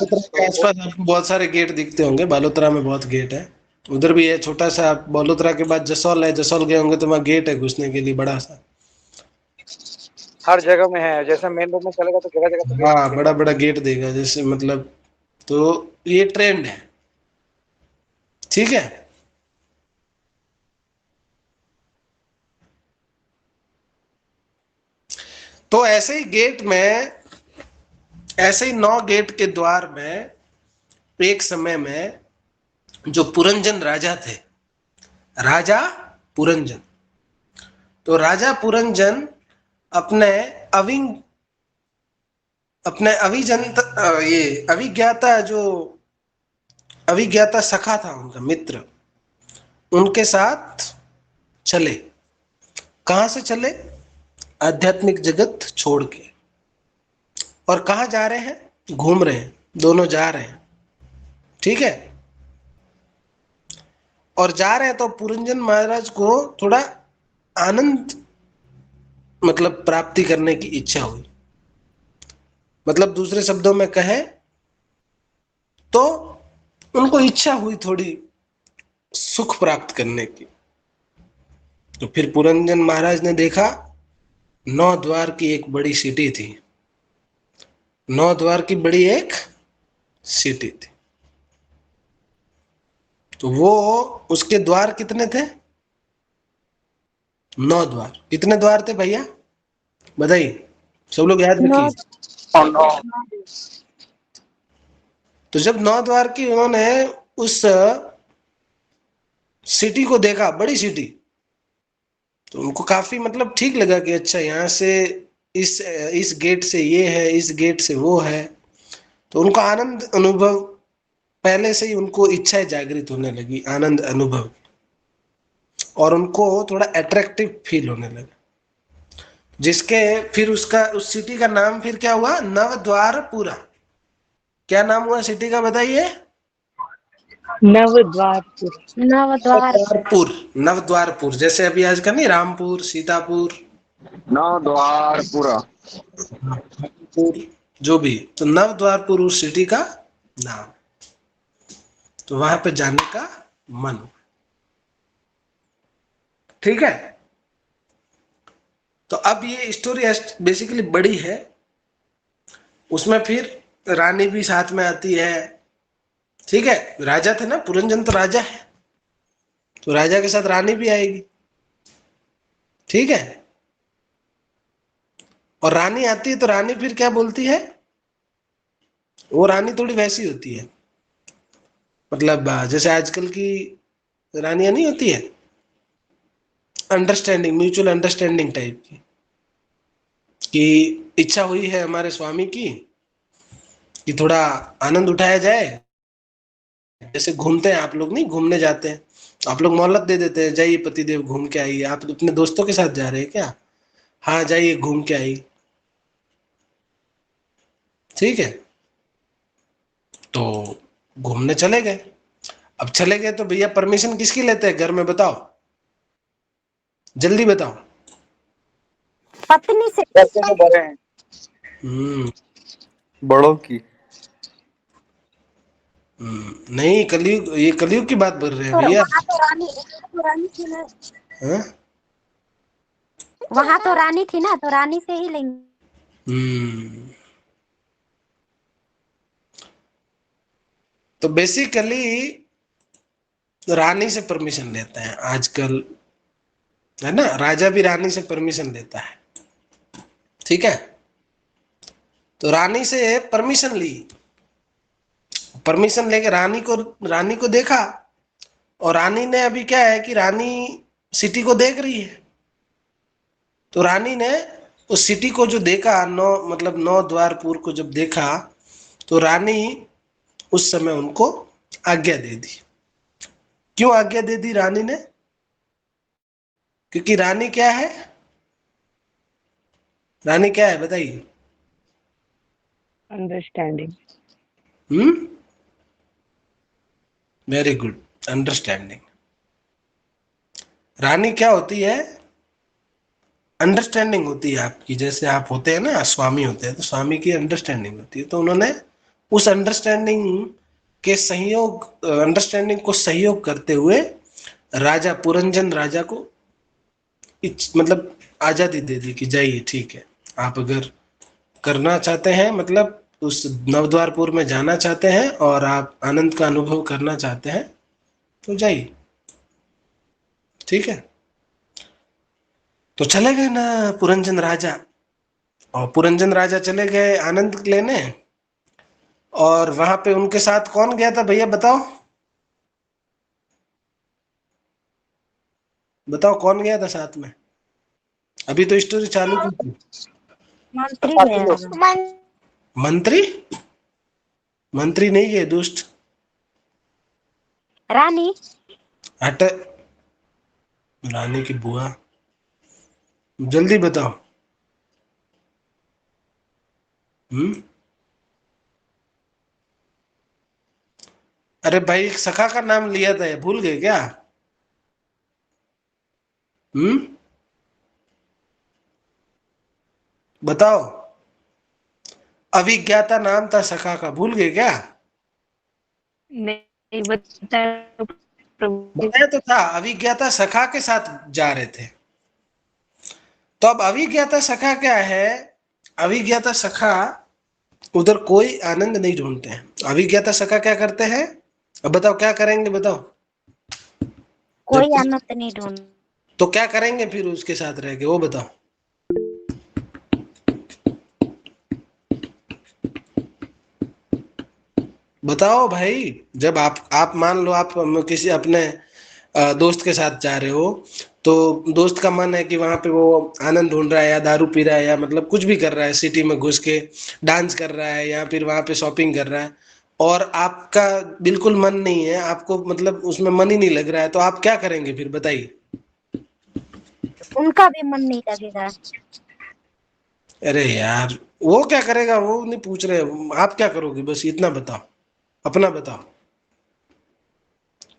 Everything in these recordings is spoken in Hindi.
बालोतरा के आसपास आपको बहुत सारे गेट दिखते होंगे, बालोतरा में बहुत गेट है, उधर भी है छोटा सा। बालोतरा के बाद जसौल है, जसौल गए होंगे तो वहाँ गेट है घुसने के लिए बड़ा सा। हर जगह में है, जैसे मेन रोड में चलेगा तो जगह जगह पे हाँ, बड़ा बड़ा गेट देगा जैसे, मतलब तो ये ट्रेंड है, ठीक है। तो ऐसे ही गेट में, ऐसे ही 9 गेट के द्वार में एक समय में जो पुरंजन राजा थे, राजा पुरंजन, तो राजा पुरंजन अपने अविंग अपने अभिजन ये अभिज्ञाता, जो अभिज्ञाता सखा था उनका मित्र, उनके साथ चले। कहां से चले? आध्यात्मिक जगत छोड़ के। और कहां जा रहे हैं? घूम रहे हैं, दोनों जा रहे हैं, ठीक है। और जा रहे हैं तो पुरंजन महाराज को थोड़ा आनंद, मतलब प्राप्ति करने की इच्छा हुई। मतलब दूसरे शब्दों में कहे तो उनको इच्छा हुई थोड़ी सुख प्राप्त करने की। तो फिर पुरंजन महाराज ने देखा 9 द्वार की एक बड़ी सिटी थी, 9 द्वार की बड़ी एक सिटी थी। तो वो, उसके द्वार कितने थे? 9 द्वार। कितने द्वार थे भैया बताइए, सब लोग याद रखिए। तो जब 9 द्वार की उन्होंने उस सिटी को देखा, बड़ी सिटी, तो उनको काफी मतलब ठीक लगा कि अच्छा यहाँ से इस गेट से ये है, इस गेट से वो है। तो उनको आनंद अनुभव, पहले से ही उनको इच्छाएं जागृत होने लगी, आनंद अनुभव, और उनको थोड़ा अट्रैक्टिव फील होने लगा। जिसके फिर उसका, उस सिटी का नाम फिर क्या हुआ? नवद्वारपुरा। क्या नाम हुआ सिटी का बताइए? नवद्वारपुर। नवद्वारपुर। नवद्वारपुर, जैसे अभी आज का नहीं, रामपुर, सीतापुर, नवद्वारपुरा, जो भी, तो नवद्वारपुर उस सिटी का नाम। तो वहां पे जाने का मन, ठीक है। तो अब ये स्टोरी बेसिकली बड़ी है, उसमें फिर रानी भी साथ में आती है, ठीक है। राजा थे ना, पुरंजन तो राजा है, तो राजा के साथ रानी भी आएगी, ठीक है। और रानी आती है तो रानी फिर क्या बोलती है? वो रानी थोड़ी वैसी होती है, मतलब जैसे आजकल की रानियां नहीं होती है, अंडरस्टैंडिंग, म्यूचुअल अंडरस्टैंडिंग टाइप की, कि इच्छा हुई है हमारे स्वामी की कि थोड़ा आनंद उठाया जाए। जैसे घूमते हैं आप लोग, नहीं घूमने जाते हैं, आप लोग मोहलत दे देते हैं, जाइए पतिदेव घूम के आइए। आप अपने दोस्तों के साथ जा रहे हैं क्या? हाँ जाइए घूम के आइए, ठीक है। तो घूमने चले गए। अब चले गए तो भैया परमिशन किसकी लेते हैं घर में, बताओ जल्दी बताओ। पत्नी से। पैसे तो बड़े हैं, बड़ों की। नहीं, कलयुग, ये कलयुग की बात बोल रहे हैं भैया। वहां तो रानी थी ना, हाँ? वहां तो रानी थी ना, तो रानी से ही लेंगे। तो बेसिकली रानी से परमिशन लेते हैं आजकल, है ना। राजा भी रानी से परमिशन लेता है, ठीक है। तो रानी से परमिशन ली, परमिशन लेके रानी को देखा। और रानी ने अभी क्या है कि रानी सिटी को देख रही है। तो रानी ने उस सिटी को जो देखा, 9 मतलब 9 द्वारपुर को जब देखा, तो रानी उस समय उनको आज्ञा दे दी। क्यों आज्ञा दे दी रानी ने? क्योंकि रानी क्या है? रानी क्या है बताइए? अंडरस्टैंडिंग। Very good, understanding. रानी क्या होती है? अंडरस्टैंडिंग होती है आपकी। जैसे आप होते हैं ना, स्वामी होते हैं, तो स्वामी की अंडरस्टैंडिंग होती है। तो उन्होंने उस अंडरस्टैंडिंग को सहयोग करते हुए राजा पुरंजन राजा को मतलब आजादी दे दी कि जाइए, ठीक है, आप अगर करना चाहते हैं, मतलब उस नवद्वारपुर में जाना चाहते हैं और आप आनंद का अनुभव करना चाहते हैं तो जाइए, ठीक है। तो चले गए ना पुरंजन राजा, और पुरंजन राजा चले गए आनंद लेने, और वहां पे उनके साथ कौन गया था भैया, बताओ बताओ कौन गया था साथ में? अभी तो स्टोरी चालू की थी। मंत्री साथी गया लोग। होगा। मंत्री? मंत्री नहीं गए, दुष्ट। रानी। हट, रानी की बुआ, जल्दी बताओ। अरे भाई, एक सखा का नाम लिया था, भूल गए क्या? बताओ। अभिज्ञाता नाम था सखा का, भूल गए क्या? नहीं बताया प्रभु। बताया तो था, अभिज्ञाता सखा के साथ जा रहे थे। तो अब अभिज्ञाता सखा क्या है? अभिज्ञाता सखा उधर कोई आनंद नहीं ढूंढते हैं। अभिज्ञाता सखा क्या करते हैं? अब बताओ क्या करेंगे, बताओ। कोई जब आनंद नहीं ढूंढ। तो क्या करेंगे फिर उसके साथ रह के, वो बताओ। बताओ भाई। जब आप मान लो आप किसी अपने दोस्त के साथ जा रहे हो, तो दोस्त का मन है कि वहां पे वो आनंद ढूंढ रहा है, या दारू पी रहा है, या मतलब कुछ भी कर रहा है, सिटी में घुस के डांस कर रहा है, या फिर वहां पे शॉपिंग कर रहा है, और आपका बिल्कुल मन नहीं है, आपको मतलब उसमें मन ही नहीं लग रहा है, तो आप क्या करेंगे फिर, बताइए। उनका भी मन नहीं लगेगा। अरे यार, वो क्या करेगा, वो नहीं पूछ रहे, आप क्या करोगे, बस इतना बताओ, अपना बताओ।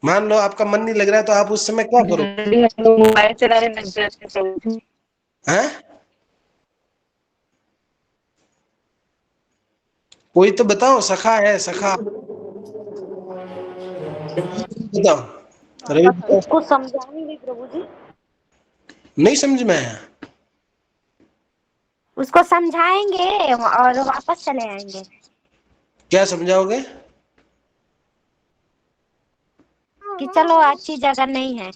मान लो आपका मन नहीं लग रहा है, तो आप उस समय क्या करो? मोबाइल चलाने लग जाते प्रभु। हैं? कोई तो बताओ, सखा है सखा, बताओ। रवि बताओ। उसको समझाएंगे प्रभु जी। नहीं समझ में आया? उसको समझाएंगे और वापस चले आएंगे। क्या समझाओगे? कि चलो अच्छी जगह नहीं है।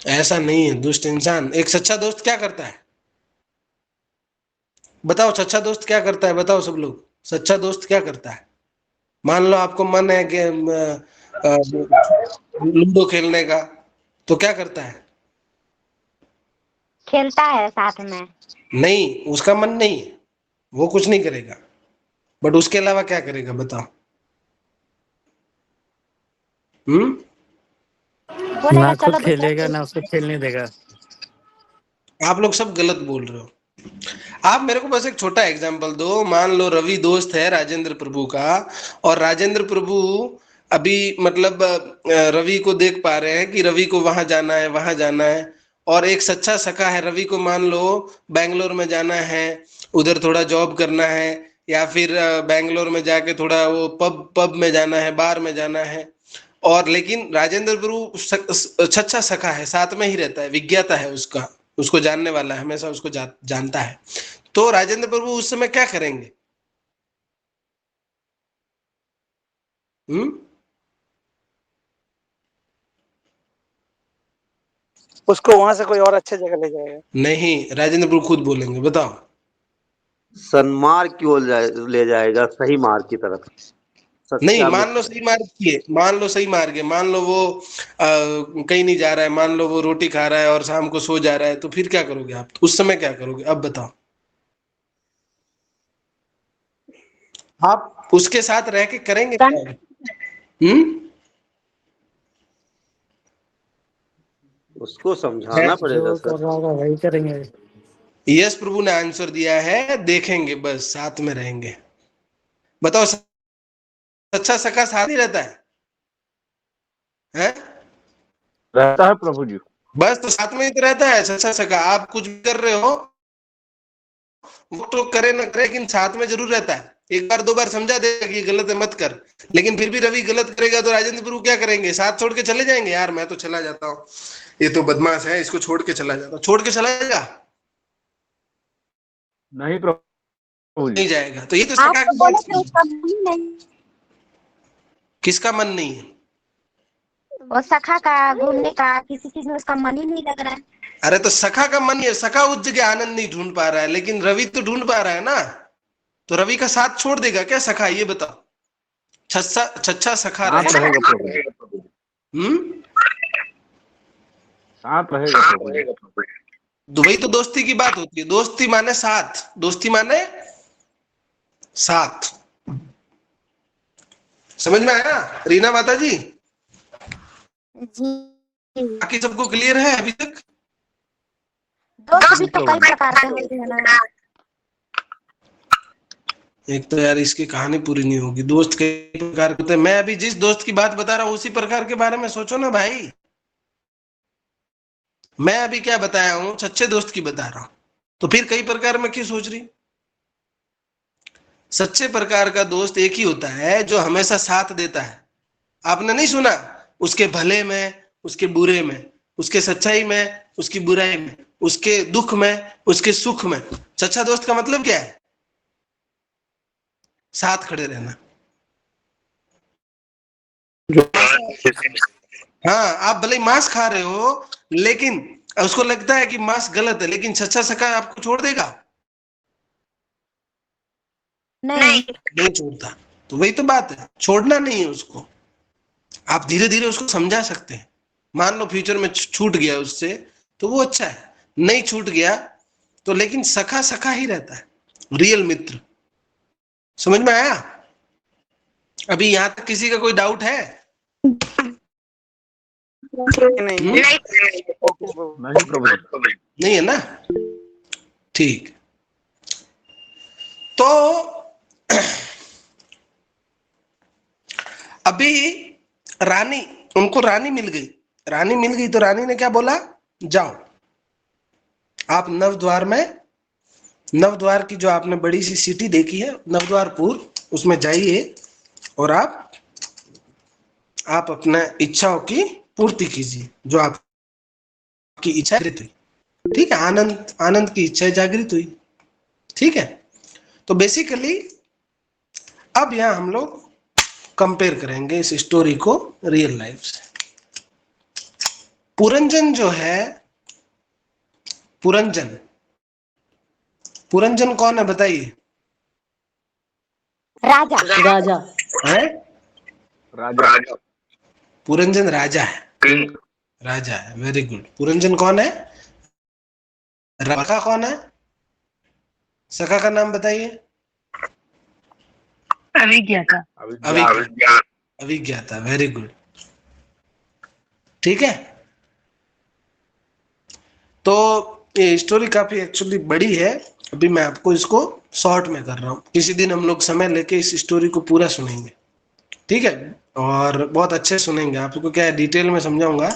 ऐसा नहीं है दुष्ट इंसान। एक सच्चा दोस्त क्या करता है, बताओ। सच्चा दोस्त क्या करता है, बताओ सब लोग। सच्चा दोस्त क्या करता है? मान लो आपको मन है कि लूडो खेलने का, तो क्या करता है? खेलता है साथ में। नहीं, उसका मन नहीं है, वो कुछ नहीं करेगा, बट उसके अलावा क्या करेगा, बताओ। बोलेगा ना खुद चलो दूसरा खेलेगा खेल। ना उसको खेलने देगा। आप लोग सब गलत बोल रहे हो। आप मेरे को बस एक छोटा एग्जांपल दो। मान लो रवि दोस्त है राजेंद्र प्रभु का, और राजेंद्र प्रभु अभी मतलब रवि को देख पा रहे हैं कि रवि को वहां जाना है, वहां जाना है, और एक सच्चा सखा है, रवि को मान लो बैंगलोर में जाना है, उधर थोड़ा जॉब करना है, या फिर बैंगलोर में जाके थोड़ा वो पब पब में जाना है, बार में जाना है, और लेकिन राजेंद्र प्रभु सच्चा सखा है, साथ में ही रहता है, विज्ञाता है उसका, उसको जानने वाला है, हमेशा उसको जानता है। तो राजेंद्र प्रभु उस समय क्या करेंगे? हम्म? उसको वहां से कोई और अच्छे जगह ले जाएगा। नहीं, राजेंद्र प्रभु खुद बोलेंगे, बताओ। सन्मार्ग की ओर ले जाएगा, सही मार्ग की तरफ। नहीं, सच्चा मान लो मित्र। सही मार्ग की है, मान लो सही मार्ग है, मान लो वो कहीं नहीं जा रहा है, मान लो वो रोटी खा रहा है और शाम को सो जा रहा है, तो फिर क्या करोगे आप, उस समय क्या करोगे, अब बताओ। आप उसके साथ रह के करेंगे क्या? उसको समझाना पड़ेगा जो कर सर। रहा होगा वही करेंगे। यस प्रभु ने आंसर दिया है, देखेंगे, बस साथ में रहेंगे। बताओ, सच्चा सखा साथ ही रहता है? रहता है प्रभु जी। बस तो साथ में ही तो रहता है सच्चा सखा। आप कुछ भी कर रहे हो, वो तो करे ना करे, लेकिन साथ में जरूर रहता है। एक बार दो बार समझा देगा कि ये गलत है मत कर, लेकिन फिर भी रवि गलत करेगा तो राजेंद्र प्रभु क्या करेंगे? साथ छोड़ के चले जाएंगे, यार मैं तो चला जाता हूँ, ये तो बदमाश है, इसको छोड़ के चला जाता हूँ। छोड़ के चला जाएगा? नहीं प्रभु जी। नहीं जाएगा। तो ये तो आप सखा तो की बोले बात थे थी। उसका मन ही नहीं, किसका मन नहीं है? वो सखा का घूमने का किसी चीज में उसका मन ही नहीं लग रहा है। अरे तो सखा का मन है, सखा उस जगह आनंद नहीं ढूंढ पा रहा है, लेकिन रवि तो ढूंढ पा रहा है ना। तो रवि का साथ छोड़ देगा क्या सखा? ये बताओ। छच्छा सखा साथ रहेगा। रहेगा प्रभु। साथ रहेगा प्रभु। दुबई तो दोस्ती की बात होती है, दोस्ती माने साथ, दोस्ती माने साथ। समझ में आया रीना माता जी? जी, बाकी सबको क्लियर है अभी तक? दोस्त भी तो कई प्रकार के होते हैं ना। एक तो यार इसकी कहानी पूरी नहीं होगी। दोस्त कई प्रकार के होते हैं। मैं अभी जिस दोस्त की बात बता रहा हूँ उसी प्रकार के बारे में सोचो ना भाई। मैं अभी क्या बताया हूँ, सच्चे दोस्त की बता रहा हूं, तो फिर कई प्रकार में क्यों सोच रही? सच्चे प्रकार का दोस्त एक ही होता है जो हमेशा साथ देता है। आपने नहीं सुना? उसके भले में, उसके बुरे में, उसके सच्चाई में, उसकी बुराई में, उसके दुख में, उसके सुख में। सच्चा दोस्त का मतलब क्या है? साथ खड़े रहना। हाँ, आप भले मांस खा रहे हो, लेकिन उसको लगता है कि मांस गलत है, लेकिन सच्चा सखा आपको छोड़ देगा? नहीं छोड़ता। तो वही तो बात है, छोड़ना नहीं है उसको। आप धीरे धीरे उसको समझा सकते हैं। मान लो फ्यूचर में छूट गया उससे, तो वो अच्छा है। नहीं छूट गया तो लेकिन सखा सखा ही रहता है, रियल मित्र। समझ में आया? अभी यहां तक किसी का कोई डाउट है? नहीं नहीं प्रभु जी। नहीं है ना? ठीक। तो अभी रानी, उनको रानी मिल गई। रानी मिल गई तो रानी ने क्या बोला? जाओ आप नवद्वार में, नवद्वार की जो आपने बड़ी सी सिटी देखी है नवद्वारपुर, उसमें जाइए और आप अपना इच्छाओं की पूर्ति कीजिए, जो आपकी इच्छा जागृत हुई। ठीक है, आनंद, आनंद की इच्छा जागृत हुई। ठीक है, तो बेसिकली अब यहां हम लोग कंपेयर करेंगे इस स्टोरी को रियल लाइफ से। पुरंजन जो है, पुरंजन, पुरंजन कौन है बताइए? राजा। राजा। है? राजा। पुरंजन राजा है। राजा है, वेरी गुड। पुरंजन कौन है? सखा कौन है? सखा का नाम बताइए। अविज्ञाता। अविज्ञाता, वेरी गुड। ठीक है, तो ये स्टोरी काफी एक्चुअली बड़ी है। अभी मैं आपको इसको शॉर्ट में कर रहा हूँ, किसी दिन हम लोग समय लेके इस स्टोरी को पूरा सुनेंगे। ठीक है, और बहुत अच्छे सुनेंगे। आपको क्या है, डिटेल में समझाऊंगा।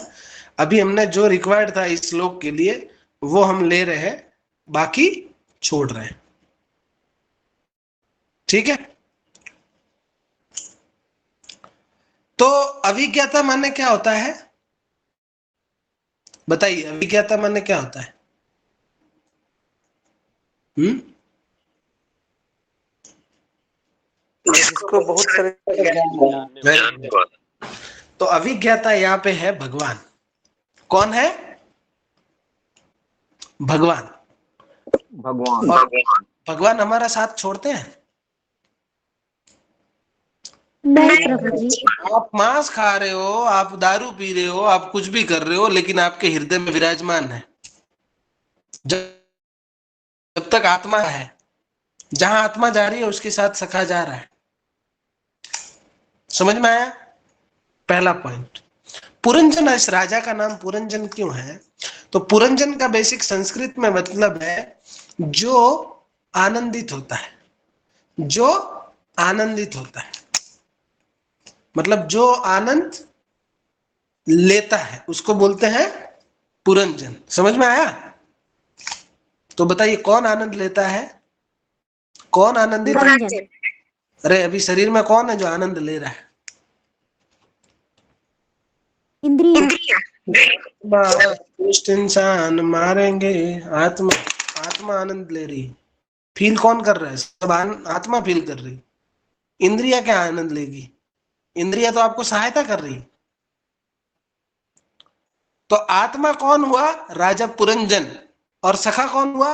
अभी हमने जो रिक्वायर्ड था इस श्लोक के लिए वो हम ले रहे हैं, बाकी छोड़ रहे हैं। ठीक है, तो अविज्ञाता माने क्या होता है बताइए? अविज्ञाता माने क्या होता है? जिसको बहुत सारे ज्ञान है। तो अविज्ञाता यहाँ पे है भगवान। कौन है? भगवान। भगवान। भगवान हमारा साथ छोड़ते हैं? नहीं प्रभु जी। आप मांस खा रहे हो, आप दारू पी रहे हो, आप कुछ भी कर रहे हो, लेकिन आपके हृदय में विराजमान है। जब तक आत्मा है, जहां आत्मा जा रही है उसके साथ सखा जा रहा है। समझ में आया? पहला पॉइंट। पुरंजन, इस राजा का नाम पुरंजन क्यों है? तो पुरंजन का बेसिक संस्कृत में मतलब है जो आनंदित होता है। जो आनंदित होता है मतलब जो आनंद लेता है उसको बोलते हैं पुरंजन। समझ में आया? तो बताइए कौन आनंद लेता है? कौन आनंदित है? अरे अभी शरीर में कौन है जो आनंद ले रहा है? इंद्रिय। दुष्ट इंसान मारेंगे। आत्मा, आत्मा आनंद ले रही है। फील कौन कर रहा है? सब आत्मा फील कर रही। इंद्रिया क्या आनंद लेगी? इंद्रिया तो आपको सहायता कर रही। तो आत्मा कौन हुआ? राजा पुरंजन। और सखा कौन हुआ?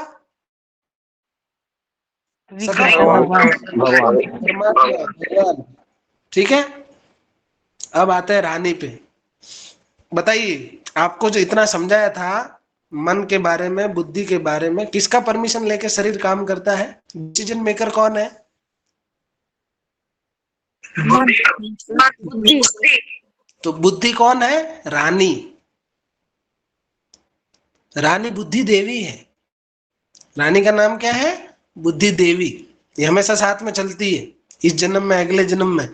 सखा भगवान। परमात्मा, भगवान। ठीक है, अब आते हैं रानी पे। बताइए, आपको जो इतना समझाया था मन के बारे में, बुद्धि के बारे में, किसका परमिशन लेके शरीर काम करता है? डिसीजन मेकर कौन है? बुद्धि। तो बुद्धि कौन है? रानी। रानी बुद्धि देवी है। रानी का नाम क्या है? बुद्धि देवी। ये हमेशा साथ में चलती है, इस जन्म में, अगले जन्म में,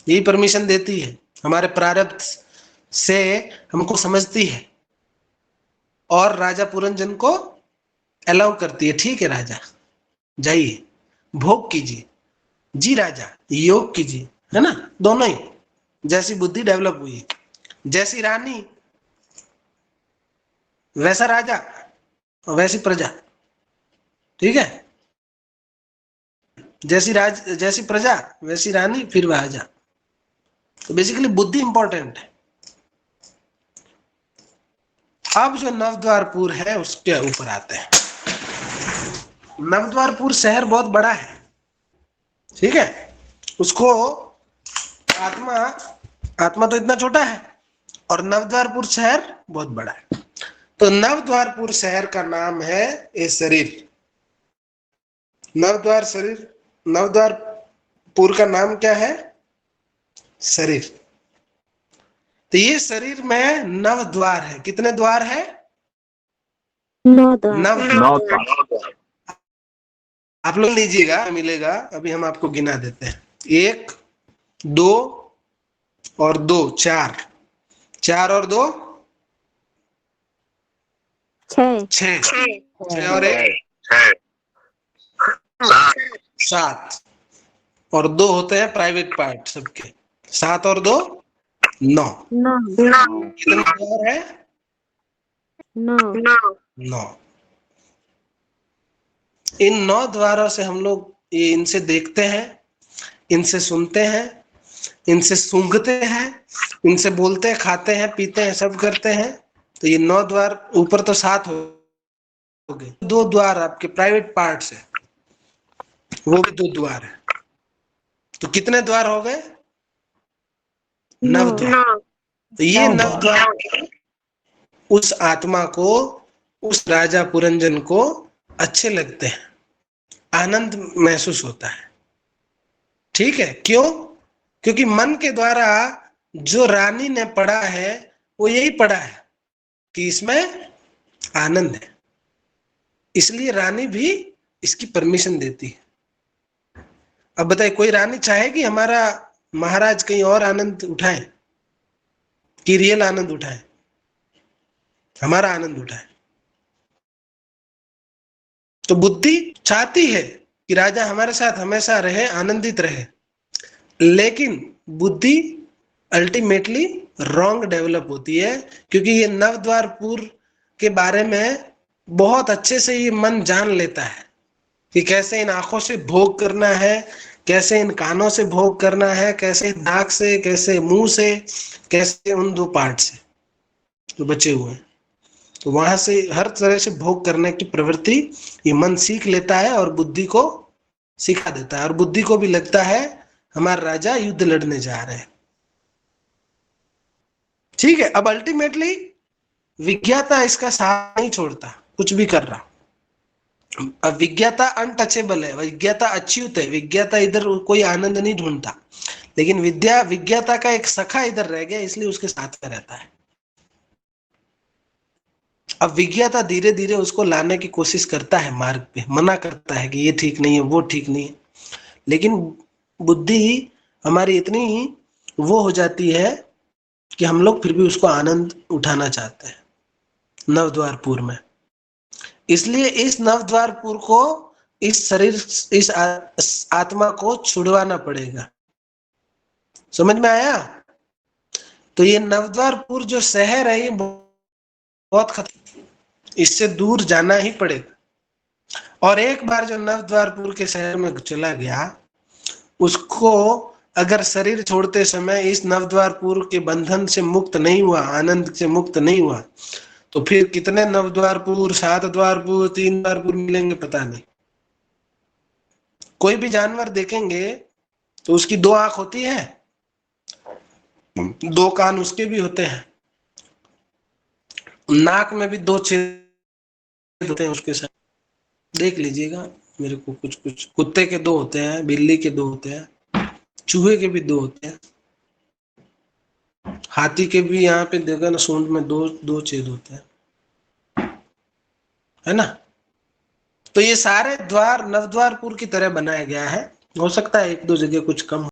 यही परमिशन देती है। हमारे प्रारब्ध से हमको समझती है और राजा पुरंजन को अलाउ करती है। ठीक है राजा, जाइए, भोग कीजिए, जी राजा, योग कीजिए, है ना? दोनों ही। जैसी बुद्धि डेवलप हुई, जैसी रानी वैसा राजा, वैसी प्रजा। ठीक है, जैसी प्रजा वैसी रानी, फिर वह राजा। तो बेसिकली बुद्धि इंपॉर्टेंट है। अब जो नवद्वारपुर है उसके ऊपर आते हैं। नवद्वारपुर शहर बहुत बड़ा है, ठीक है? उसको आत्मा, आत्मा तो इतना छोटा है और नवद्वारपुर शहर बहुत बड़ा है। तो नवद्वारपुर शहर का नाम है ये शरीर। नवद्वार शरीर, नवद्वारपुर का नाम क्या है? शरीर। तो ये शरीर में नव द्वार है। कितने द्वार है? 9 द्वार। नव। आप लोग लीजिएगा, मिलेगा। अभी हम आपको गिना देते हैं। 1 2 और 2 4, 4 और 2 6, 6 और 1 7, और 2 होते हैं प्राइवेट पार्ट सबके। 7 और 2 9। 9। कितने द्वार है? 9। इन 9 द्वारों से हम लोग इनसे देखते हैं, इनसे सुनते हैं, इनसे सूंघते हैं, इनसे बोलते हैं, खाते हैं, पीते हैं, सब करते हैं। तो ये 9 द्वार, ऊपर तो 7 हो गए। 2 द्वार आपके प्राइवेट पार्ट से, वो भी 2 द्वार है। तो कितने द्वार हो गए? 9 द्वार। तो ये 9 द्वार उस आत्मा को, उस राजा पुरंजन को अच्छे लगते हैं, आनंद महसूस होता है। ठीक है, क्यों? क्योंकि मन के द्वारा जो रानी ने पढ़ा है वो यही पढ़ा है कि इसमें आनंद है, इसलिए रानी भी इसकी परमिशन देती है। अब बताइए, कोई रानी चाहेगी हमारा महाराज कहीं और आनंद उठाए, कि रियल आनंद उठाए, हमारा आनंद उठाए? तो बुद्धि चाहती है कि राजा हमारे साथ हमेशा रहे, आनंदित रहे, लेकिन बुद्धि अल्टीमेटली रॉन्ग डेवलप होती है, क्योंकि ये नवद्वारपुर के बारे में बहुत अच्छे से ये मन जान लेता है कि कैसे इन आंखों से भोग करना है, कैसे इन कानों से भोग करना है, कैसे नाक से, कैसे मुंह से, कैसे उन 2 पार्ट से जो बचे हुए हैं। तो वहां से हर तरह से भोग करने की प्रवृत्ति ये मन सीख लेता है और बुद्धि को सिखा देता है, और बुद्धि को भी लगता है हमारा राजा युद्ध लड़ने जा रहे हैं। ठीक है, अब अल्टीमेटली विज्ञाता इसका साथ नहीं छोड़ता, कुछ भी कर रहा। अब विज्ञाता अनटचेबल है, विज्ञाता अच्युत है, विज्ञाता इधर कोई आनंद नहीं ढूंढता, लेकिन विज्ञाता का एक सखा इधर रह गया, इसलिए उसके साथ में रहता है। अब विज्ञाता धीरे धीरे उसको लाने की कोशिश करता है मार्ग पे, मना करता है कि ये ठीक नहीं है, वो ठीक नहीं है, लेकिन बुद्धि हमारी इतनी वो हो जाती है कि हम लोग फिर भी उसको आनंद उठाना चाहते हैं नवद्वारपुर में। इसलिए इस नवद्वारपुर को इस शरीर, इस आत्मा को छुड़वाना पड़ेगा। समझ में आया? तो ये नवद्वारपुर जो शहर है ये बहुत खतरनाक, इससे दूर जाना ही पड़ेगा। और एक बार जो नवद्वारपुर के शहर में चला गया, उसको अगर शरीर छोड़ते समय इस नवद्वारपुर के बंधन से मुक्त नहीं हुआ, आनंद से मुक्त नहीं हुआ, तो फिर कितने नवद्वारपुर, 7 द्वारपुर, 3 द्वारपुर मिलेंगे पता नहीं। कोई भी जानवर देखेंगे तो उसकी 2 आंख होती है, 2 कान उसके भी होते हैं, नाक में भी 2 छेद होते हैं उसके साथ। देख लीजिएगा, मेरे को कुछ कुत्ते के 2 होते हैं, बिल्ली के 2 होते हैं, चूहे के भी 2 होते हैं, हाथी के भी यहाँ पे देखा ना, सूंड में 2 छेद होते हैं, है ना। तो ये सारे द्वार नवद्वारपुर की तरह बनाया गया है। हो सकता है 1-2 जगह कुछ कम